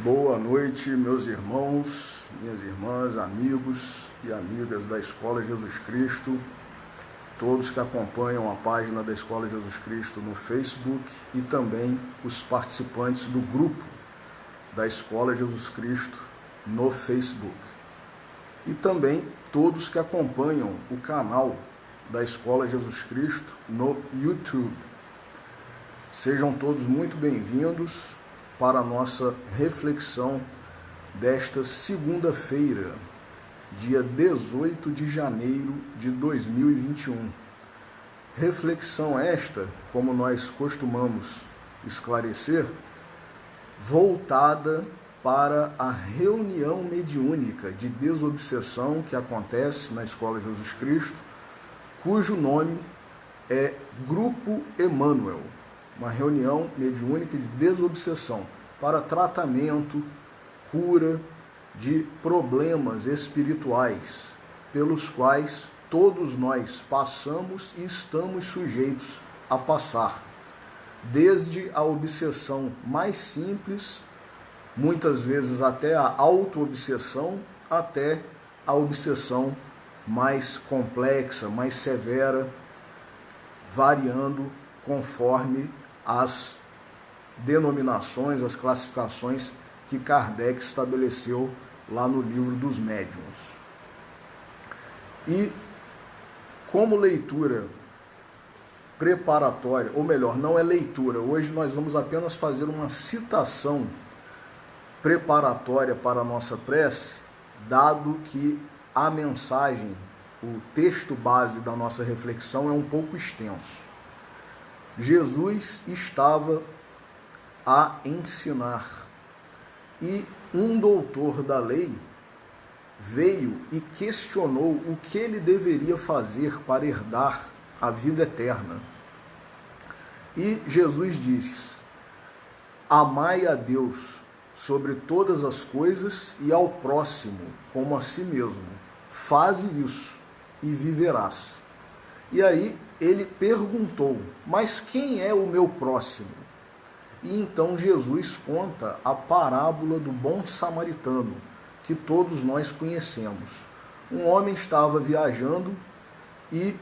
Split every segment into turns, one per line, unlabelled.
Boa noite, meus irmãos, minhas irmãs, amigos e amigas da Escola Jesus Cristo, todos que acompanham a página da Escola Jesus Cristo no Facebook e também os participantes do grupo da Escola Jesus Cristo no Facebook. E também todos que acompanham o canal da Escola Jesus Cristo no YouTube. Sejam todos muito bem-vindos para a nossa reflexão desta segunda-feira, dia 18 de janeiro de 2021. Reflexão esta, como nós costumamos esclarecer, voltada para a reunião mediúnica de desobsessão que acontece na Escola Jesus Cristo, cujo nome é Grupo Emmanuel. Uma reunião mediúnica de desobsessão para tratamento, cura de problemas espirituais pelos quais todos nós passamos e estamos sujeitos a passar. Desde a obsessão mais simples, muitas vezes até a auto-obsessão, até a obsessão mais complexa, mais severa, variando conforme as denominações, as classificações que Kardec estabeleceu lá no livro dos médiuns. E como leitura preparatória, ou melhor, não é leitura, hoje nós vamos apenas fazer uma citação preparatória para a nossa prece, dado que a mensagem, o texto base da nossa reflexão é um pouco extenso. Jesus estava a ensinar e um doutor da lei veio e questionou o que ele deveria fazer para herdar a vida eterna. E Jesus disse: amai a Deus sobre todas as coisas e ao próximo como a si mesmo. Faze isso e viverás. E aí ele perguntou: mas quem é o meu próximo? E então Jesus conta a parábola do bom samaritano, que todos nós conhecemos. Um homem estava viajando e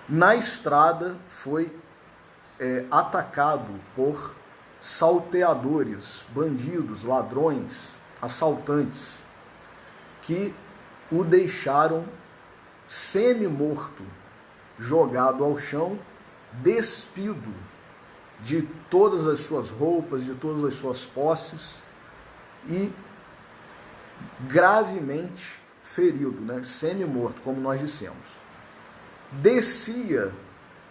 na estrada foi atacado por salteadores, bandidos, ladrões, assaltantes, que o deixaram semi-morto, jogado ao chão, despido de todas as suas roupas, de todas as suas posses e gravemente ferido, semi-morto, como nós dissemos. Descia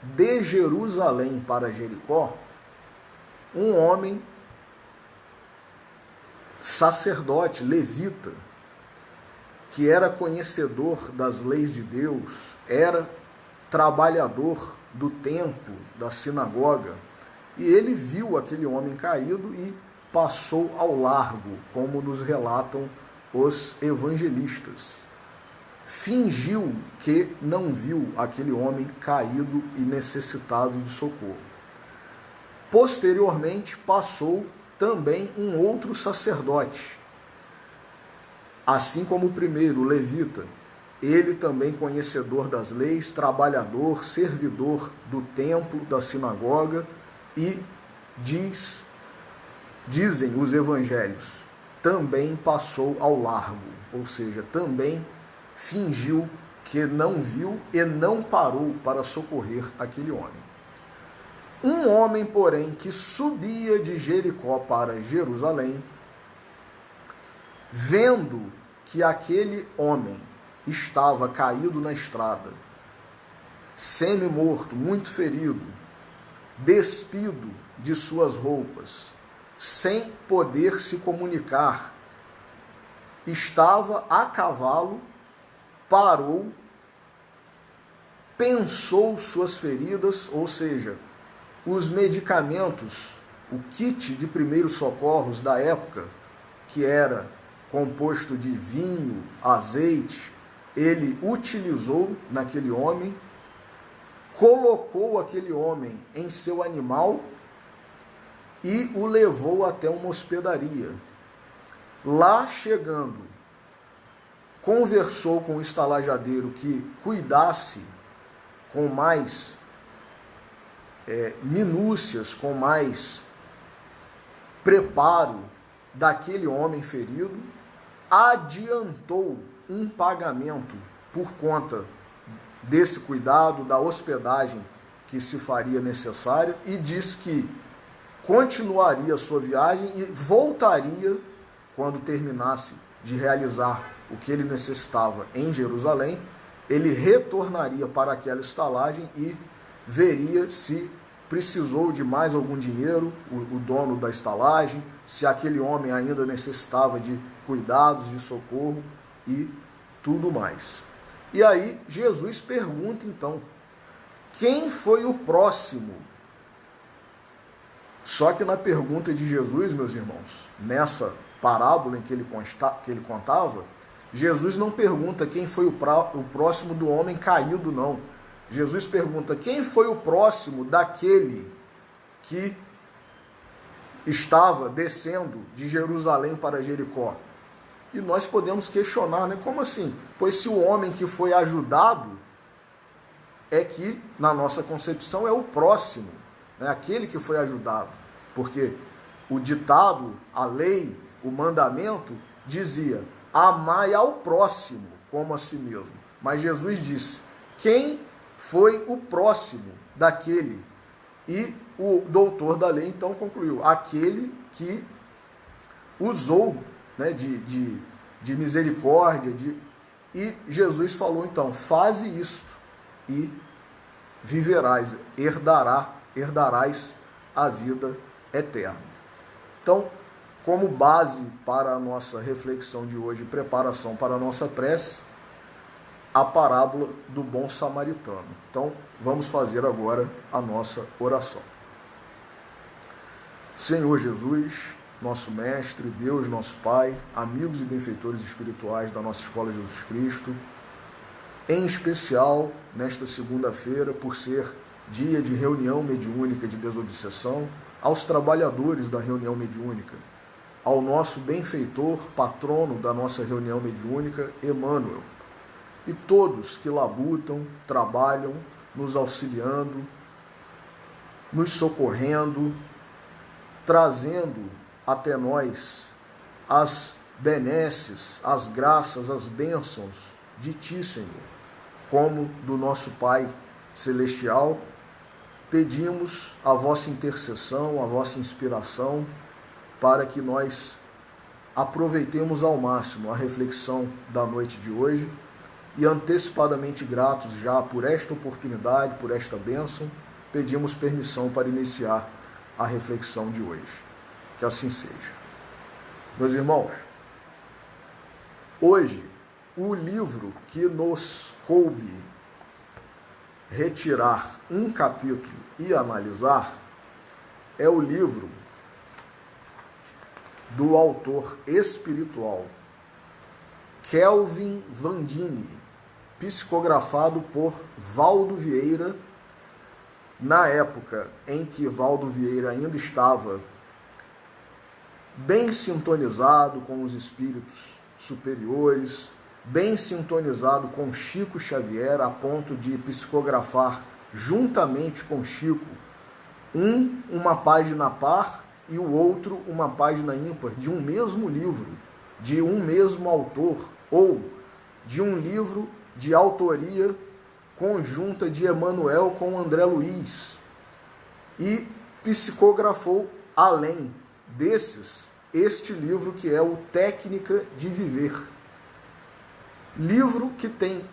de Jerusalém para Jericó um homem sacerdote, levita, que era conhecedor das leis de Deus, era trabalhador do templo, da sinagoga, e ele viu aquele homem caído e passou ao largo, como nos relatam os evangelistas. Fingiu que não viu aquele homem caído e necessitado de socorro. Posteriormente, passou também um outro sacerdote, assim como o primeiro, o levita, ele também conhecedor das leis, trabalhador, servidor do templo, da sinagoga, e dizem os evangelhos, também passou ao largo, ou seja, também fingiu que não viu e não parou para socorrer aquele homem. Um homem, porém, que subia de Jericó para Jerusalém, vendo que aquele homem estava caído na estrada, semi-morto, muito ferido, despido de suas roupas, sem poder se comunicar, estava a cavalo, parou, pensou suas feridas, ou seja, os medicamentos, o kit de primeiros socorros da época, que era composto de vinho, azeite, ele utilizou naquele homem, colocou aquele homem em seu animal e o levou até uma hospedaria. Lá chegando, conversou com o estalajadeiro que cuidasse com mais minúcias, com mais preparo daquele homem ferido, adiantou um pagamento por conta desse cuidado, da hospedagem que se faria necessária, e disse que continuaria a sua viagem e voltaria quando terminasse de realizar o que ele necessitava em Jerusalém. Ele retornaria para aquela estalagem e veria se precisou de mais algum dinheiro, o dono da estalagem, se aquele homem ainda necessitava de cuidados, de socorro e tudo mais. E aí Jesus pergunta então, quem foi o próximo? Só que na pergunta de Jesus, meus irmãos, nessa parábola em que ele contava, Jesus não pergunta quem foi o próximo do homem caído, não. Jesus pergunta quem foi o próximo daquele que estava descendo de Jerusalém para Jericó. E nós podemos questionar, né? Como assim? Pois se o homem que foi ajudado é que, na nossa concepção, é o próximo, né? Aquele que foi ajudado. Porque o ditado, a lei, o mandamento dizia, amai ao próximo como a si mesmo. Mas Jesus disse, quem foi o próximo daquele? E o doutor da lei então concluiu, aquele que usou, né, de misericórdia, e Jesus falou então, faze isto e viverás, herdarás a vida eterna. Então, como base para a nossa reflexão de hoje, preparação para a nossa prece, a parábola do bom samaritano. Então, vamos fazer agora a nossa oração. Senhor Jesus, nosso Mestre, Deus, nosso Pai, amigos e benfeitores espirituais da nossa Escola Jesus Cristo, em especial nesta segunda-feira, por ser dia de reunião mediúnica de desobsessão, aos trabalhadores da reunião mediúnica, ao nosso benfeitor, patrono da nossa reunião mediúnica, Emmanuel, e todos que labutam, trabalham, nos auxiliando, nos socorrendo, trazendo até nós as benesses, as graças, as bênçãos de Ti, Senhor, como do nosso Pai Celestial. Pedimos a vossa intercessão, a vossa inspiração, para que nós aproveitemos ao máximo a reflexão da noite de hoje e, antecipadamente gratos já por esta oportunidade, por esta bênção, pedimos permissão para iniciar a reflexão de hoje. Que assim seja. Meus irmãos, hoje o livro que nos coube retirar um capítulo e analisar é o livro do autor espiritual Kelvin Vandini, psicografado por Valdo Vieira, na época em que Valdo Vieira ainda estava bem sintonizado com os espíritos superiores, bem sintonizado com Chico Xavier, a ponto de psicografar juntamente com Chico uma página par e o outro uma página ímpar de um mesmo livro, de um mesmo autor, ou de um livro de autoria conjunta de Emmanuel com André Luiz, e psicografou, além desses, este livro que é o Técnica de Viver, livro que tem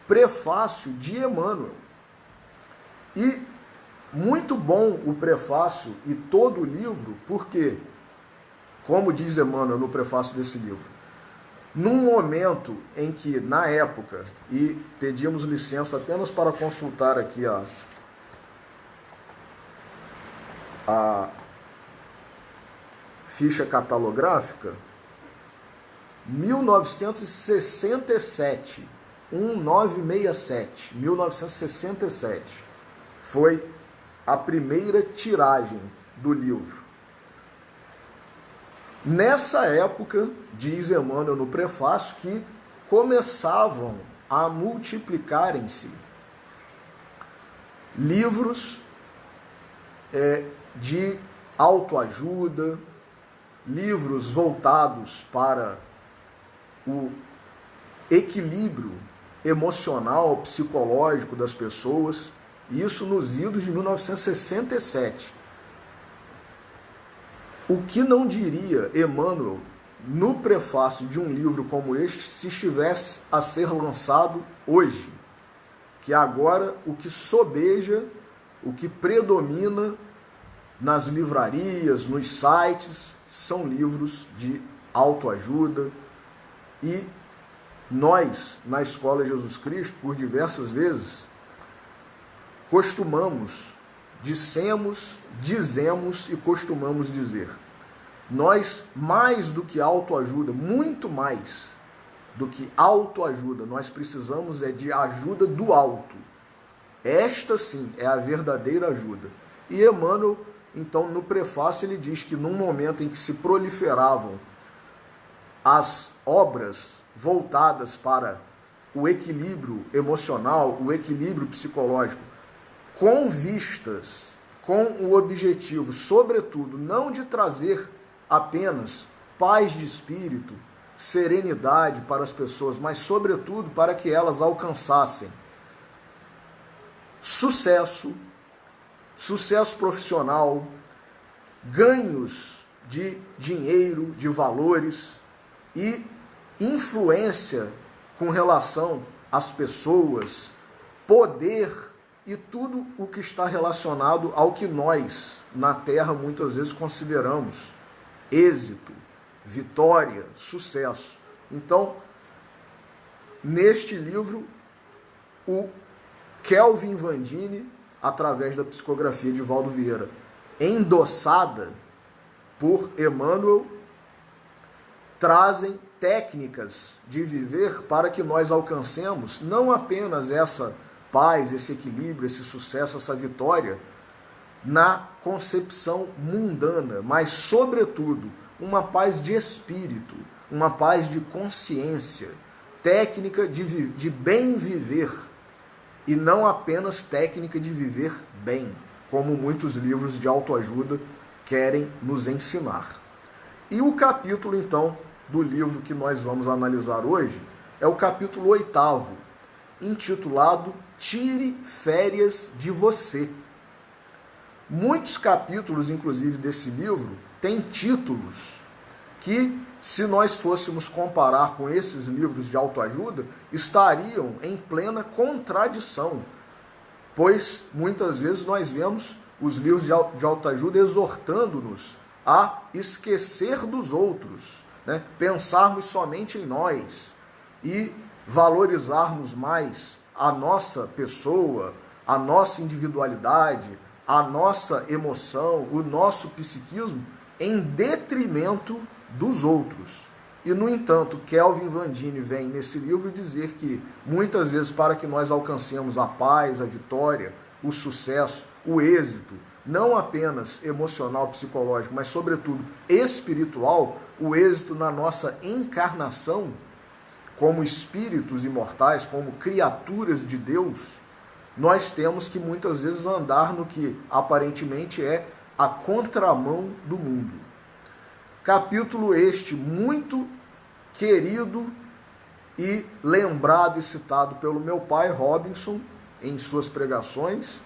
prefácio de Emmanuel. E muito bom o prefácio e todo o livro, porque, como diz Emmanuel no prefácio desse livro, num momento em que, na época, e pedimos licença apenas para consultar aqui a ficha catalográfica, 1967, 1967 foi a primeira tiragem do livro. Nessa época, diz Emmanuel no prefácio, que começavam a multiplicarem-se livros de autoajuda, livros voltados para o equilíbrio emocional, psicológico das pessoas, isso nos idos de 1967. O que não diria Emmanuel no prefácio de um livro como este se estivesse a ser lançado hoje? Que agora o que sobeja, o que predomina nas livrarias, nos sites, são livros de autoajuda. E nós, na Escola Jesus Cristo, por diversas vezes, dissemos e costumamos dizer, nós, mais do que autoajuda, muito mais do que autoajuda, nós precisamos de ajuda do alto. Esta sim é a verdadeira ajuda. E Emmanuel, então, no prefácio, ele diz que num momento em que se proliferavam as obras voltadas para o equilíbrio emocional, o equilíbrio psicológico, com vistas, com o objetivo, sobretudo, não de trazer apenas paz de espírito, serenidade para as pessoas, mas, sobretudo, para que elas alcançassem sucesso profissional, ganhos de dinheiro, de valores e influência com relação às pessoas, poder e tudo o que está relacionado ao que nós, na Terra, muitas vezes consideramos êxito, vitória, sucesso. Então, neste livro, o Kelvin Vandini, através da psicografia de Valdo Vieira, endossada por Emmanuel, trazem técnicas de viver para que nós alcancemos não apenas essa paz, esse equilíbrio, esse sucesso, essa vitória na concepção mundana, mas, sobretudo, uma paz de espírito, uma paz de consciência, técnica de bem viver, e não apenas técnica de viver bem, como muitos livros de autoajuda querem nos ensinar. E o capítulo, então, do livro que nós vamos analisar hoje é o capítulo 8º, intitulado Tire Férias de Você. Muitos capítulos, inclusive, desse livro têm títulos que, se nós fôssemos comparar com esses livros de autoajuda, estariam em plena contradição, pois muitas vezes nós vemos os livros de autoajuda exortando-nos a esquecer dos outros, né? Pensarmos somente em nós e valorizarmos mais a nossa pessoa, a nossa individualidade, a nossa emoção, o nosso psiquismo, em detrimento dos outros. E, no entanto, Kelvin Vandini vem nesse livro dizer que, muitas vezes, para que nós alcancemos a paz, a vitória, o sucesso, o êxito, não apenas emocional, psicológico, mas, sobretudo, espiritual, o êxito na nossa encarnação, como espíritos imortais, como criaturas de Deus, nós temos que, muitas vezes, andar no que, aparentemente, é a contramão do mundo. Capítulo este muito querido e lembrado e citado pelo meu pai Robinson em suas pregações,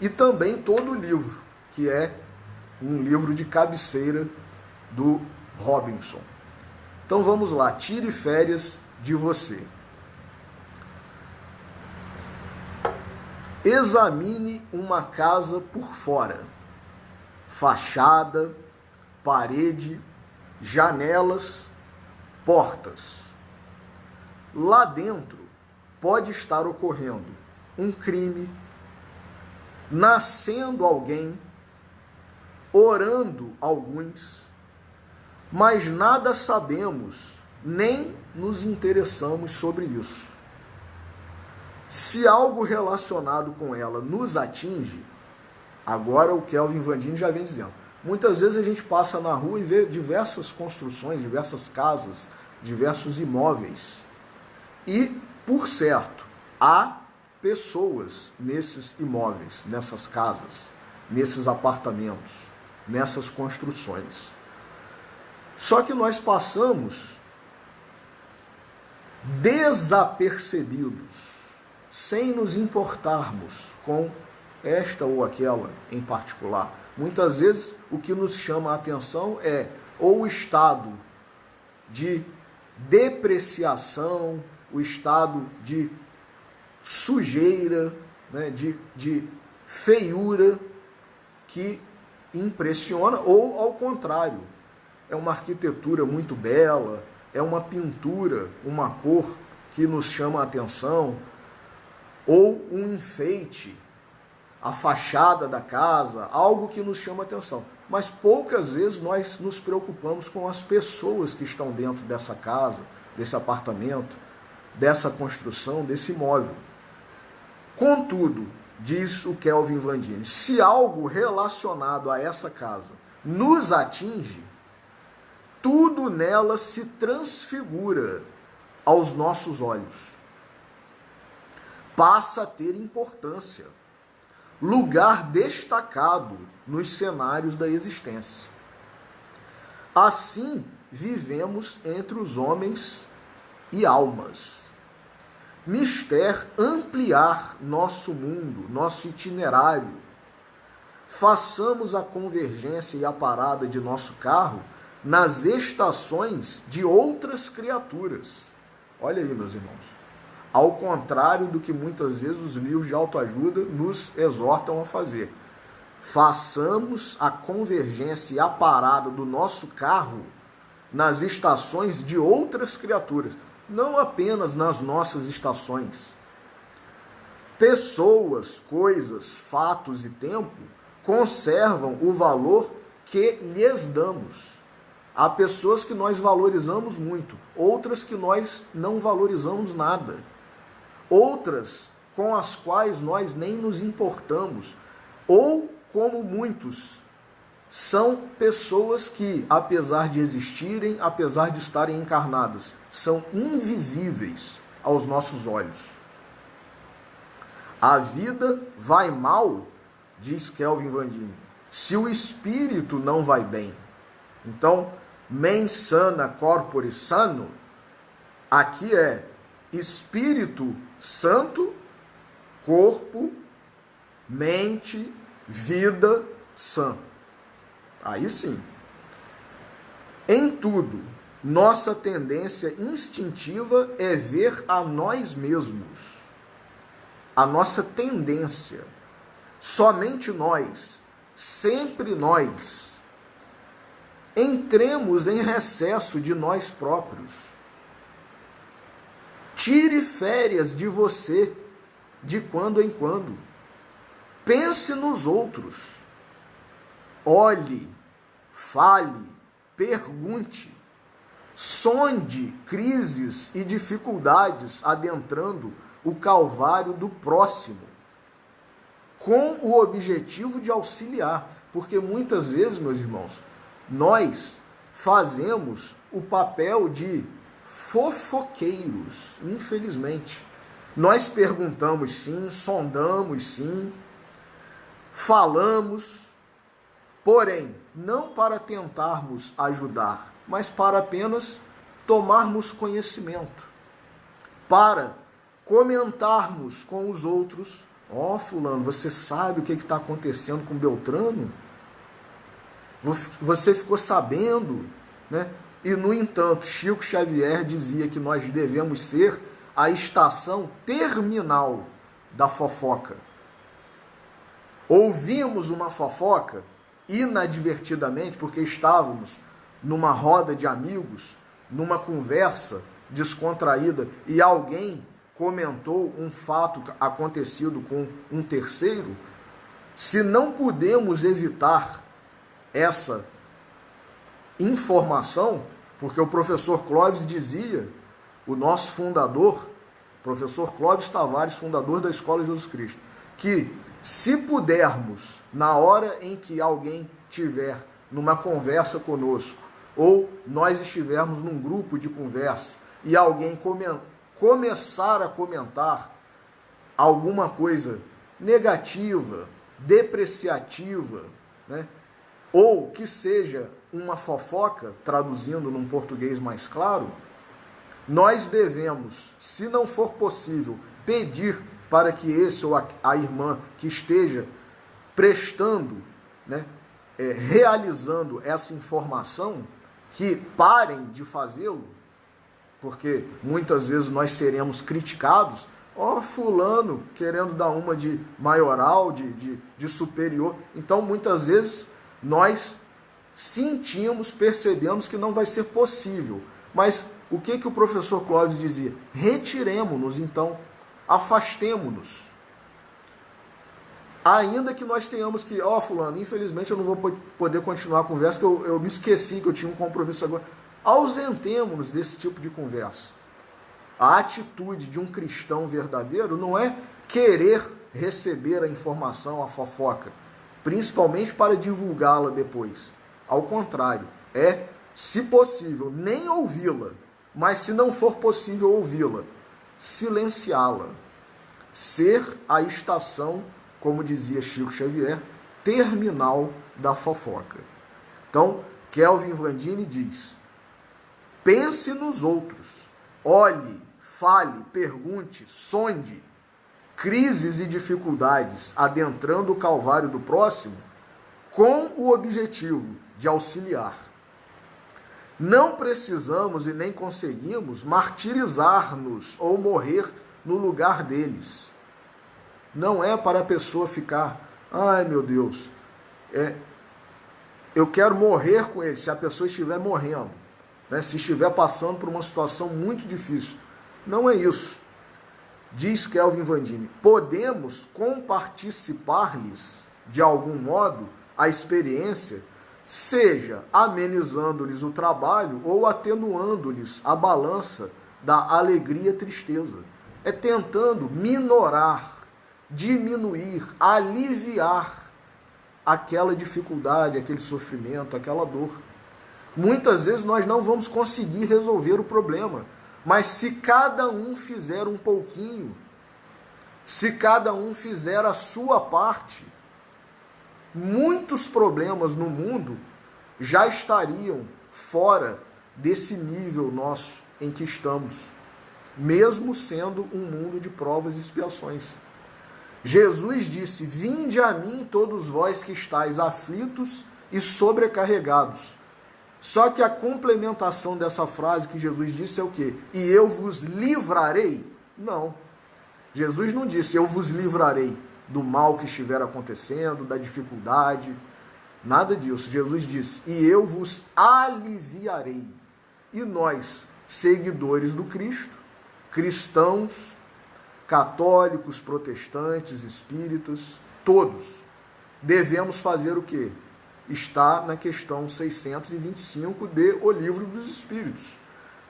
e também todo o livro, que é um livro de cabeceira do Robinson. Então vamos lá, tire férias de você. Examine uma casa por fora, fachada, parede, janelas, portas. Lá dentro pode estar ocorrendo um crime, nascendo alguém, orando alguns, mas nada sabemos, nem nos interessamos sobre isso. Se algo relacionado com ela nos atinge, agora o Kelvin Vandini já vem dizendo, Muitas vezes a gente passa na rua e vê diversas construções, diversas casas, diversos imóveis. E, por certo, há pessoas nesses imóveis, nessas casas, nesses apartamentos, nessas construções. Só que nós passamos desapercebidos, sem nos importarmos com esta ou aquela em particular. Muitas vezes o que nos chama a atenção é ou o estado de depreciação, o estado de sujeira, né, de feiura que impressiona, ou ao contrário, é uma arquitetura muito bela, é uma pintura, uma cor que nos chama a atenção, ou um enfeite, a fachada da casa, algo que nos chama a atenção. Mas poucas vezes nós nos preocupamos com as pessoas que estão dentro dessa casa, desse apartamento, dessa construção, desse imóvel. Contudo, diz o Kelvin Vandini, se algo relacionado a essa casa nos atinge, tudo nela se transfigura aos nossos olhos. Passa a ter importância, lugar destacado nos cenários da existência. Assim vivemos entre os homens e almas. Mister ampliar nosso mundo, nosso itinerário. Façamos a convergência e a parada de nosso carro nas estações de outras criaturas. Olha aí, meus irmãos. Ao contrário do que muitas vezes os livros de autoajuda nos exortam a fazer. Façamos a convergência e a parada do nosso carro nas estações de outras criaturas, não apenas nas nossas estações. Pessoas, coisas, fatos e tempo conservam o valor que lhes damos. Há pessoas que nós valorizamos muito, outras que nós não valorizamos nada. Outras com as quais nós nem nos importamos. Ou, como muitos, são pessoas que, apesar de existirem, apesar de estarem encarnadas, são invisíveis aos nossos olhos. A vida vai mal, diz Kelvin Vandini, se o espírito não vai bem. Então, mens sana corpore sano, aqui é espírito santo, corpo, mente, vida sã. Aí sim. Em tudo, nossa tendência instintiva é ver a nós mesmos. A nossa tendência. Somente nós, sempre nós. Entremos em recesso de nós próprios. Tire férias de você, de quando em quando. Pense nos outros. Olhe, fale, pergunte. Sonde crises e dificuldades adentrando o calvário do próximo, com o objetivo de auxiliar. Porque muitas vezes, meus irmãos, nós fazemos o papel de fofoqueiros, infelizmente. Nós perguntamos sim, sondamos sim, falamos, porém, não para tentarmos ajudar, mas para apenas tomarmos conhecimento, para comentarmos com os outros. Ó, fulano, você sabe o que está acontecendo com Beltrano? Você ficou sabendo, né? E, no entanto, Chico Xavier dizia que nós devemos ser a estação terminal da fofoca. Ouvimos uma fofoca inadvertidamente, porque estávamos numa roda de amigos, numa conversa descontraída, e alguém comentou um fato acontecido com um terceiro. Se não podemos evitar essa informação, porque o professor Clóvis dizia, o nosso fundador, professor Clóvis Tavares, fundador da Escola de Jesus Cristo, que se pudermos, na hora em que alguém tiver numa conversa conosco, ou nós estivermos num grupo de conversa e alguém começar a comentar alguma coisa negativa, depreciativa, né? Ou que seja uma fofoca, traduzindo num português mais claro, nós devemos, se não for possível, pedir para que esse ou a irmã que esteja prestando, né, realizando essa informação, que parem de fazê-lo, porque muitas vezes nós seremos criticados. Ó, fulano querendo dar uma de maioral, de superior. Então, muitas vezes, nós sentimos, percebemos que não vai ser possível. Mas o que o professor Clóvis dizia? Retiremo-nos, então, afastemo-nos. Ainda que nós tenhamos que, ó, fulano, infelizmente eu não vou poder continuar a conversa, que eu me esqueci que eu tinha um compromisso agora. Ausentemo-nos desse tipo de conversa. A atitude de um cristão verdadeiro não é querer receber a informação, a fofoca, principalmente para divulgá-la depois. Ao contrário, é, se possível, nem ouvi-la, mas se não for possível ouvi-la, silenciá-la. Ser a estação, como dizia Chico Xavier, terminal da fofoca. Então, Kelvin Vandini diz: pense nos outros, olhe, fale, pergunte, sonde. Crises e dificuldades adentrando o calvário do próximo com o objetivo de auxiliar. Não precisamos e nem conseguimos martirizar-nos ou morrer no lugar deles. Não é para a pessoa ficar, ai meu Deus, eu quero morrer com ele, se a pessoa estiver morrendo, né, se estiver passando por uma situação muito difícil. Não é isso. Diz Kelvin Vandini, podemos comparticipar-lhes, de algum modo, a experiência, seja amenizando-lhes o trabalho ou atenuando-lhes a balança da alegria e tristeza. É tentando minorar, diminuir, aliviar aquela dificuldade, aquele sofrimento, aquela dor. Muitas vezes nós não vamos conseguir resolver o problema, mas se cada um fizer um pouquinho, se cada um fizer a sua parte, muitos problemas no mundo já estariam fora desse nível nosso em que estamos, mesmo sendo um mundo de provas e expiações. Jesus disse: vinde a mim todos vós que estáis aflitos e sobrecarregados. Só que a complementação dessa frase que Jesus disse é o quê? E eu vos livrarei? Não. Jesus não disse, eu vos livrarei do mal que estiver acontecendo, da dificuldade, nada disso. Jesus disse, e eu vos aliviarei. E nós, seguidores do Cristo, cristãos, católicos, protestantes, espíritas, todos, devemos fazer o quê? Está na questão 625 de O Livro dos Espíritos.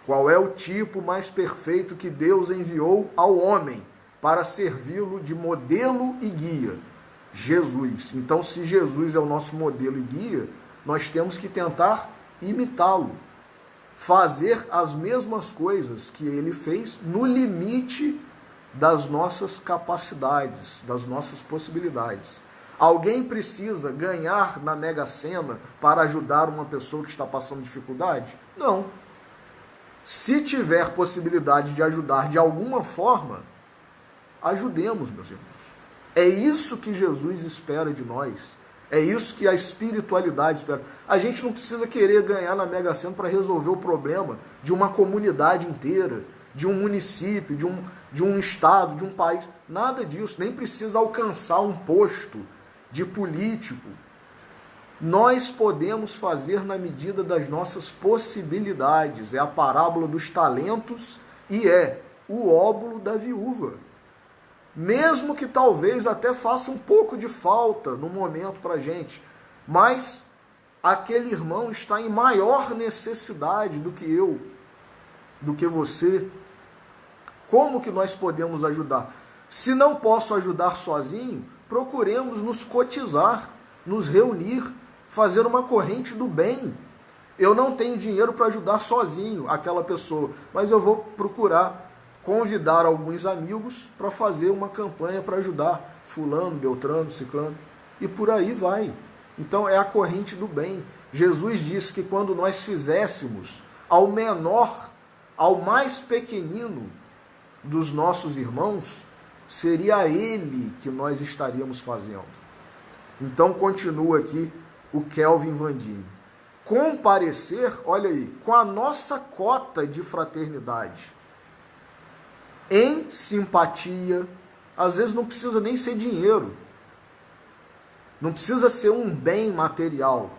Qual é o tipo mais perfeito que Deus enviou ao homem para servi-lo de modelo e guia? Jesus. Então, se Jesus é o nosso modelo e guia, nós temos que tentar imitá-lo, fazer as mesmas coisas que ele fez no limite das nossas capacidades, das nossas possibilidades. Alguém precisa ganhar na Mega Sena para ajudar uma pessoa que está passando dificuldade? Não. Se tiver possibilidade de ajudar de alguma forma, ajudemos, meus irmãos. É isso que Jesus espera de nós. É isso que a espiritualidade espera. A gente não precisa querer ganhar na Mega Sena para resolver o problema de uma comunidade inteira, de um município, de um estado, de um país. Nada disso. Nem precisa alcançar um posto de político. Nós podemos fazer na medida das nossas possibilidades. É a parábola dos talentos e é o óbolo da viúva. Mesmo que talvez até faça um pouco de falta no momento para a gente, mas aquele irmão está em maior necessidade do que eu, do que você. Como que nós podemos ajudar? Se não posso ajudar sozinho, procuremos nos cotizar, nos reunir, fazer uma corrente do bem. Eu não tenho dinheiro para ajudar sozinho aquela pessoa, mas eu vou procurar convidar alguns amigos para fazer uma campanha para ajudar fulano, beltrano, ciclano, e por aí vai. Então é a corrente do bem. Jesus disse que quando nós fizéssemos ao menor, ao mais pequenino dos nossos irmãos, seria a ele que nós estaríamos fazendo. Então continua aqui o Kelvin Vandini. Comparecer, olha aí, com a nossa cota de fraternidade, em simpatia, às vezes não precisa nem ser dinheiro, não precisa ser um bem material,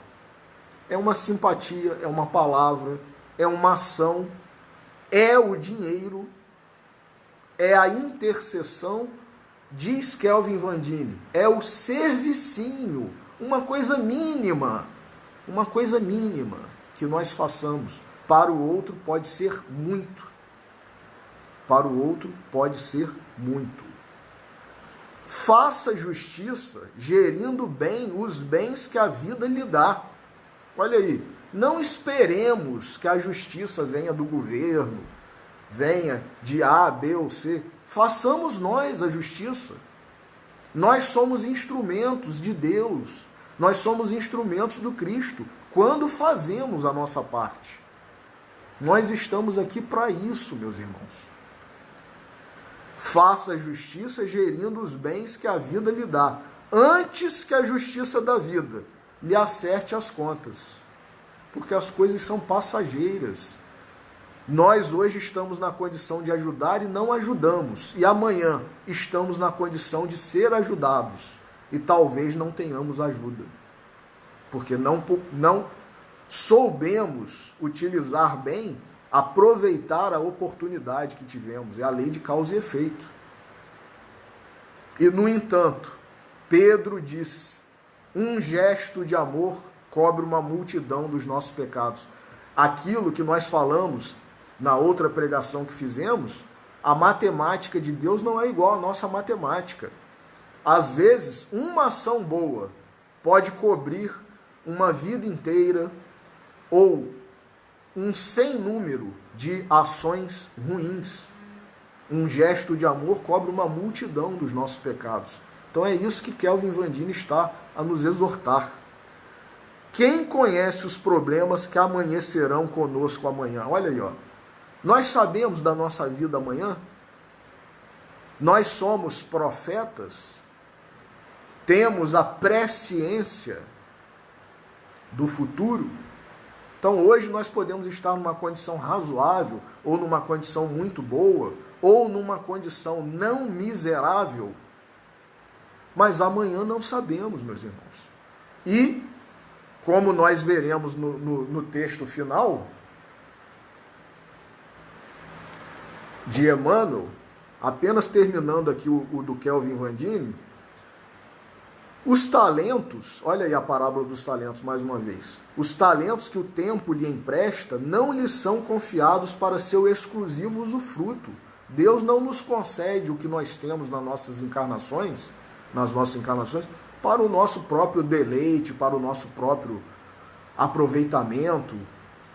é uma simpatia, é uma palavra, é uma ação, é o dinheiro, é a intercessão, diz Kelvin Vandini, é o servicinho, uma coisa mínima que nós façamos. Para o outro pode ser muito. Para o outro pode ser muito. Faça justiça gerindo bem os bens que a vida lhe dá. Olha aí, não esperemos que a justiça venha do governo, venha de A, B ou C. Façamos nós a justiça. Nós somos instrumentos de Deus. Nós somos instrumentos do Cristo quando fazemos a nossa parte. Nós estamos aqui para isso, meus irmãos. Faça a justiça gerindo os bens que a vida lhe dá, antes que a justiça da vida lhe acerte as contas. Porque as coisas são passageiras. Nós hoje estamos na condição de ajudar e não ajudamos. E amanhã estamos na condição de ser ajudados. E talvez não tenhamos ajuda. Porque não soubemos utilizar bem, aproveitar a oportunidade que tivemos. É a lei de causa e efeito. E, no entanto, Pedro disse, um gesto de amor cobre uma multidão dos nossos pecados. Aquilo que nós falamos na outra pregação que fizemos, a matemática de Deus não é igual à nossa matemática. Às vezes, uma ação boa pode cobrir uma vida inteira ou um sem número de ações ruins. Um gesto de amor cobre uma multidão dos nossos pecados. Então é isso que Kelvin Vandini está a nos exortar. Quem conhece os problemas que amanhecerão conosco amanhã? Olha aí, ó. Nós sabemos da nossa vida amanhã? Nós somos profetas? Temos a presciência do futuro? Então hoje nós podemos estar numa condição razoável, ou numa condição muito boa, ou numa condição não miserável, mas amanhã não sabemos, meus irmãos. E, como nós veremos no texto final de Emmanuel, apenas terminando aqui o do Kelvin Vandini, os talentos, olha aí a parábola dos talentos mais uma vez, os talentos que o tempo lhe empresta não lhe são confiados para seu exclusivo usufruto. Deus não nos concede o que nós temos nas nossas encarnações, para o nosso próprio deleite, para o nosso próprio aproveitamento,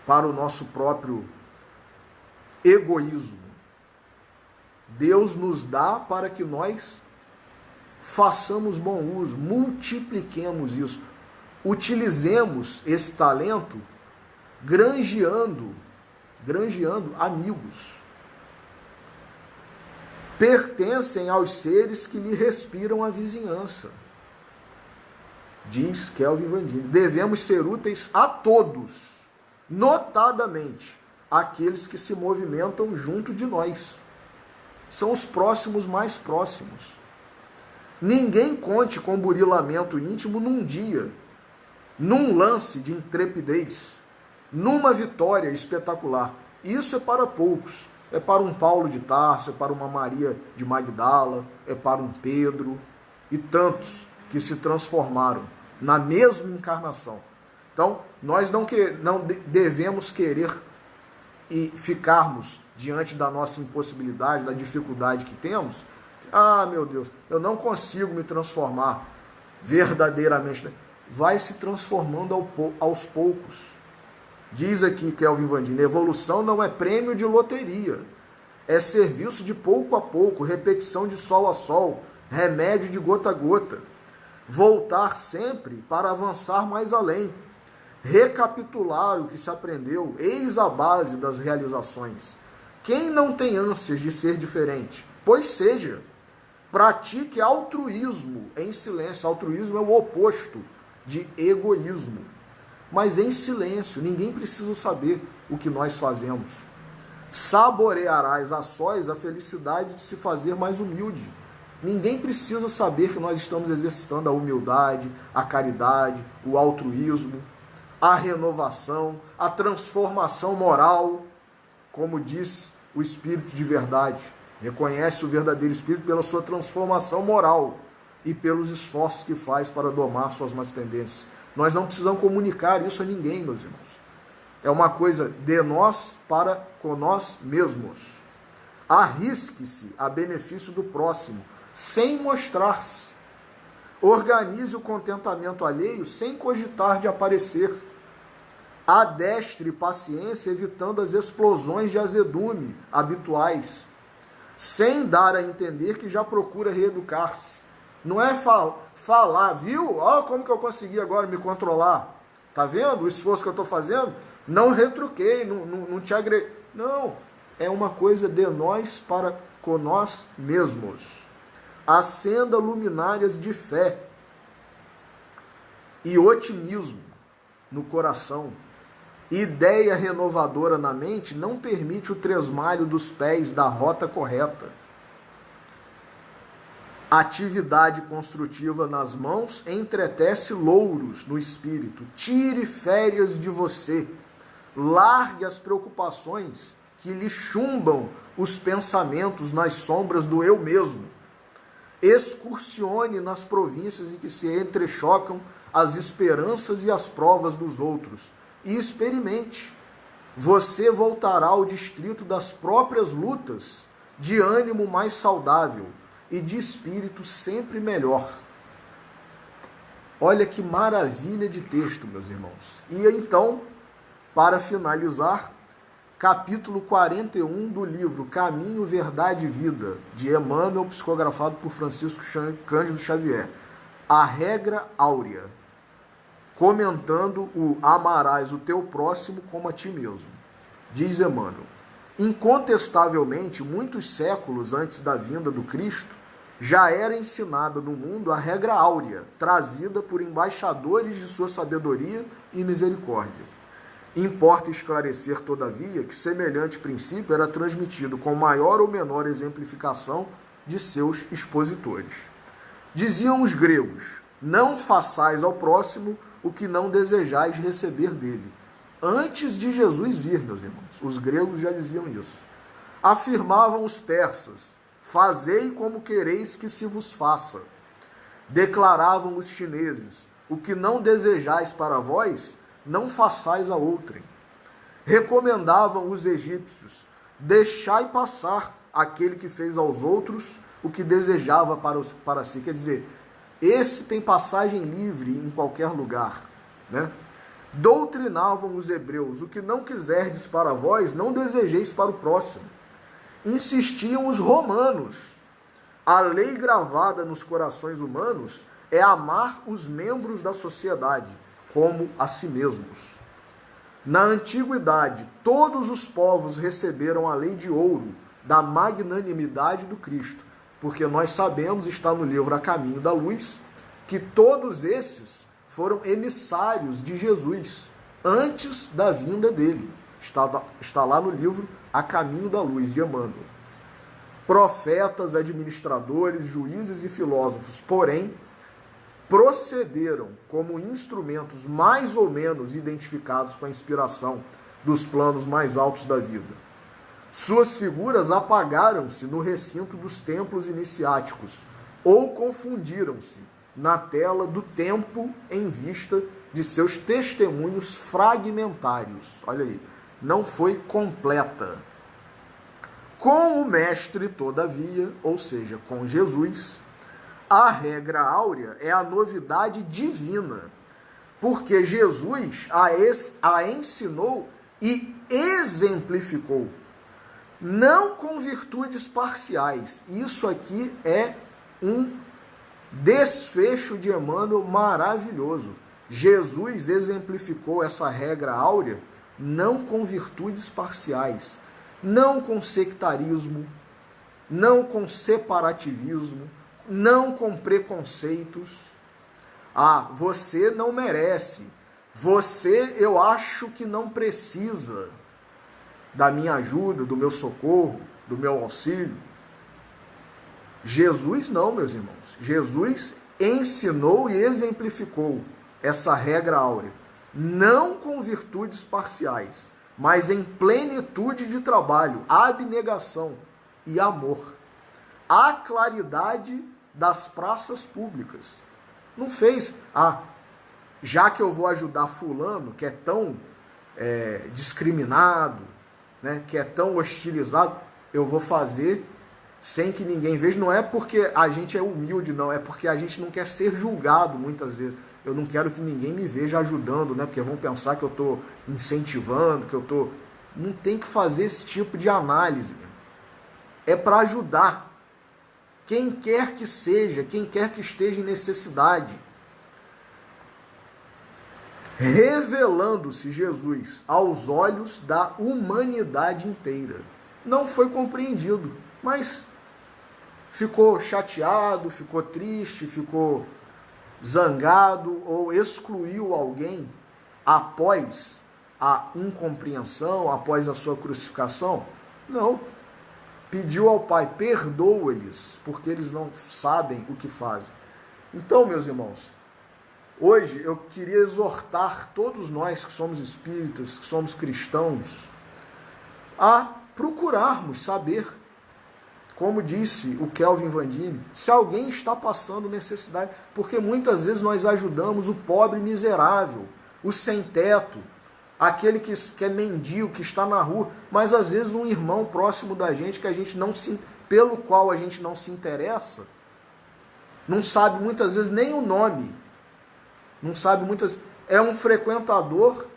para o nosso próprio egoísmo. Deus nos dá para que nós façamos bom uso, multipliquemos isso, utilizemos esse talento granjeando amigos. Pertencem aos seres que lhe respiram a vizinhança. Diz Kelvin Vandini. Devemos ser úteis a todos, notadamente àqueles que se movimentam junto de nós. São os próximos mais próximos. Ninguém conte com burilamento íntimo num dia, num lance de intrepidez, numa vitória espetacular. Isso é para poucos. É para um Paulo de Tarso, é para uma Maria de Magdala, é para um Pedro e tantos que se transformaram na mesma encarnação. Então, nós não devemos querer e ficarmos diante da nossa impossibilidade, da dificuldade que temos. Ah, meu Deus, eu não consigo me transformar verdadeiramente. vai se transformando aos poucos. Diz aqui Kelvin Vandini, evolução não é prêmio de loteria, é serviço de pouco a pouco, repetição de sol a sol, remédio de gota a gota. Voltar sempre para avançar mais além. Recapitular o que se aprendeu, eis a base das realizações. Quem não tem ânsias de ser diferente, pois seja. Pratique altruísmo em silêncio. Altruísmo é o oposto de egoísmo. Mas em silêncio, ninguém precisa saber o que nós fazemos. Saborearás a sós a felicidade de se fazer mais humilde. Ninguém precisa saber que nós estamos exercitando a humildade, a caridade, o altruísmo, a renovação, a transformação moral, como diz o Espírito de verdade. Reconhece o verdadeiro Espírito pela sua transformação moral e pelos esforços que faz para domar suas más tendências. Nós não precisamos comunicar isso a ninguém, meus irmãos. É uma coisa de nós para com nós mesmos. Arrisque-se a benefício do próximo, sem mostrar-se. Organize o contentamento alheio sem cogitar de aparecer. Adestre paciência, evitando as explosões de azedume habituais, sem dar a entender que já procura reeducar-se. Não é falar, viu? Olha como que eu consegui agora me controlar. Tá vendo o esforço que eu estou fazendo? Não retruquei, não te agredi. Não, é uma coisa de nós para com nós mesmos. Acenda luminárias de fé e otimismo no coração. Ideia renovadora na mente não permite o tresmalho dos pés da rota correta. Atividade construtiva nas mãos entretece louros no espírito. Tire férias de você. Largue as preocupações que lhe chumbam os pensamentos nas sombras do eu mesmo. Excursione nas províncias em que se entrechocam as esperanças e as provas dos outros. E experimente. Você voltará ao distrito das próprias lutas, de ânimo mais saudável e de espírito sempre melhor. Olha que maravilha de texto, meus irmãos. E então, para finalizar, capítulo 41 do livro Caminho, Verdade e Vida, de Emmanuel, psicografado por Francisco Cândido Xavier. A regra áurea. Comentando o amarás o teu próximo como a ti mesmo. Diz Emmanuel, incontestavelmente, muitos séculos antes da vinda do Cristo, já era ensinada no mundo a regra áurea, trazida por embaixadores de sua sabedoria e misericórdia. Importa esclarecer, todavia, que semelhante princípio era transmitido com maior ou menor exemplificação de seus expositores. Diziam os gregos, não façais ao próximo o que não desejais receber dele. Antes de Jesus vir, meus irmãos, os gregos já diziam isso. Afirmavam os persas, fazei como quereis que se vos faça. Declaravam os chineses, o que não desejais para vós, não façais a outrem. Recomendavam os egípcios, deixai passar aquele que fez aos outros o que desejava para si. Quer dizer, esse tem passagem livre em qualquer lugar, né? Doutrinavam os hebreus, o que não quiserdes para vós, não desejeis para o próximo. Insistiam os romanos. A lei gravada nos corações humanos é amar os membros da sociedade como a si mesmos. Na antiguidade, todos os povos receberam a lei de ouro da magnanimidade do Cristo, porque nós sabemos, está no livro A Caminho da Luz, que todos esses foram emissários de Jesus antes da vinda dele. Está lá no livro A Caminho da Luz, de Emmanuel. Profetas, administradores, juízes e filósofos, porém, procederam como instrumentos mais ou menos identificados com a inspiração dos planos mais altos da vida. Suas figuras apagaram-se no recinto dos templos iniciáticos ou confundiram-se na tela do tempo em vista de seus testemunhos fragmentários. Olha aí, não foi completa. Com o Mestre, todavia, ou seja, com Jesus, a regra áurea é a novidade divina, porque Jesus a ensinou e exemplificou, não com virtudes parciais. Isso aqui é um desfecho de Emmanuel maravilhoso. Jesus exemplificou essa regra áurea não com virtudes parciais, não com sectarismo, não com separativismo, não com preconceitos. Ah, você não merece. Você, eu acho que não precisa da minha ajuda, do meu socorro, do meu auxílio. Jesus não, meus irmãos. Jesus ensinou e exemplificou essa regra áurea, não com virtudes parciais, mas em plenitude de trabalho, abnegação e amor. A claridade das praças públicas. Não fez, já que eu vou ajudar fulano, que é tão discriminado, né, que é tão hostilizado, eu vou fazer sem que ninguém veja. Não é porque a gente é humilde, não, é porque a gente não quer ser julgado muitas vezes. Eu não quero que ninguém me veja ajudando, né, porque vão pensar que eu estou incentivando, que eu estou... Não tem que fazer esse tipo de análise. É para ajudar. Quem quer que seja, quem quer que esteja em necessidade. Revelando-se Jesus aos olhos da humanidade inteira. Não foi compreendido, mas ficou chateado, ficou triste, ficou zangado ou excluiu alguém após a incompreensão, após a sua crucificação? Não. Pediu ao Pai, perdoa-lhes, porque eles não sabem o que fazem. Então, meus irmãos, hoje eu queria exortar todos nós que somos espíritas, que somos cristãos, a procurarmos saber, como disse o Kelvin Vandini, se alguém está passando necessidade, porque muitas vezes nós ajudamos o pobre miserável, o sem-teto, aquele que é mendigo, que está na rua, mas às vezes um irmão próximo da gente, que a gente não se, pelo qual a gente não se interessa, não sabe muitas vezes nem o nome, não sabe muitas, é um frequentador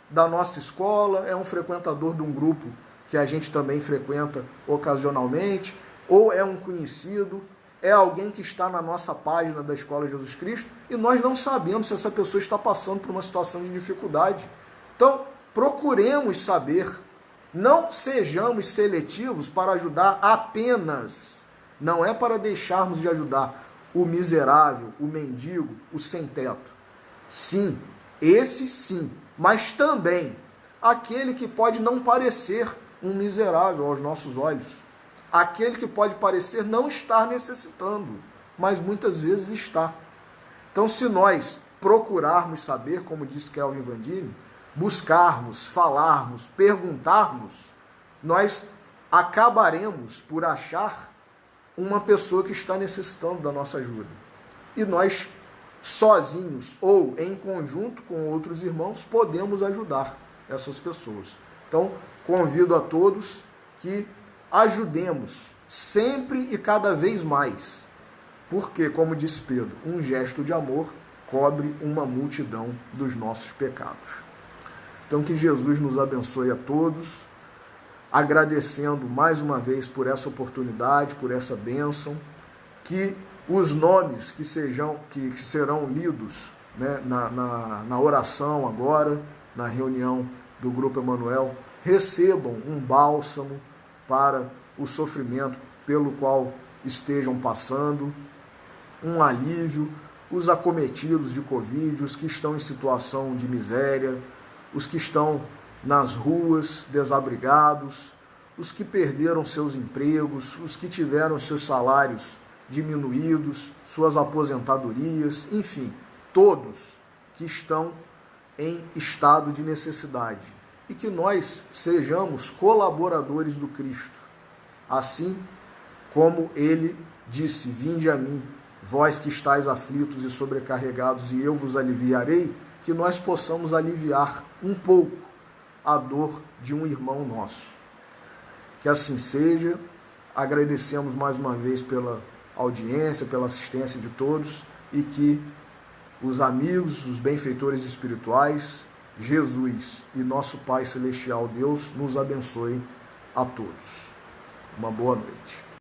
da nossa escola, é um frequentador de um grupo que a gente também frequenta ocasionalmente, ou é um conhecido, é alguém que está na nossa página da Escola Jesus Cristo, e nós não sabemos se essa pessoa está passando por uma situação de dificuldade. Então, procuremos saber, não sejamos seletivos para ajudar apenas, não é para deixarmos de ajudar o miserável, o mendigo, o sem-teto. Sim, esse sim, mas também aquele que pode não parecer um miserável aos nossos olhos, aquele que pode parecer não estar necessitando, mas muitas vezes está. Então, se nós procurarmos saber, como disse Kelvin Vandini, buscarmos, falarmos, perguntarmos, nós acabaremos por achar uma pessoa que está necessitando da nossa ajuda. E nós, sozinhos ou em conjunto com outros irmãos, podemos ajudar essas pessoas. Então, convido a todos que ajudemos sempre e cada vez mais, porque, como disse Pedro, um gesto de amor cobre uma multidão dos nossos pecados. Então, que Jesus nos abençoe a todos, agradecendo mais uma vez por essa oportunidade, por essa bênção, que os nomes que serão lidos, né, na oração agora, na reunião do Grupo Emmanuel, recebam um bálsamo para o sofrimento pelo qual estejam passando, um alívio, os acometidos de Covid, os que estão em situação de miséria, os que estão nas ruas, desabrigados, os que perderam seus empregos, os que tiveram seus salários diminuídos, suas aposentadorias, enfim, todos que estão em estado de necessidade. E que nós sejamos colaboradores do Cristo, assim como ele disse, vinde a mim, vós que estáis aflitos e sobrecarregados, e eu vos aliviarei, que nós possamos aliviar um pouco a dor de um irmão nosso. Que assim seja, agradecemos mais uma vez pela audiência, pela assistência de todos, e que os amigos, os benfeitores espirituais, Jesus e nosso Pai Celestial Deus nos abençoe a todos. Uma boa noite.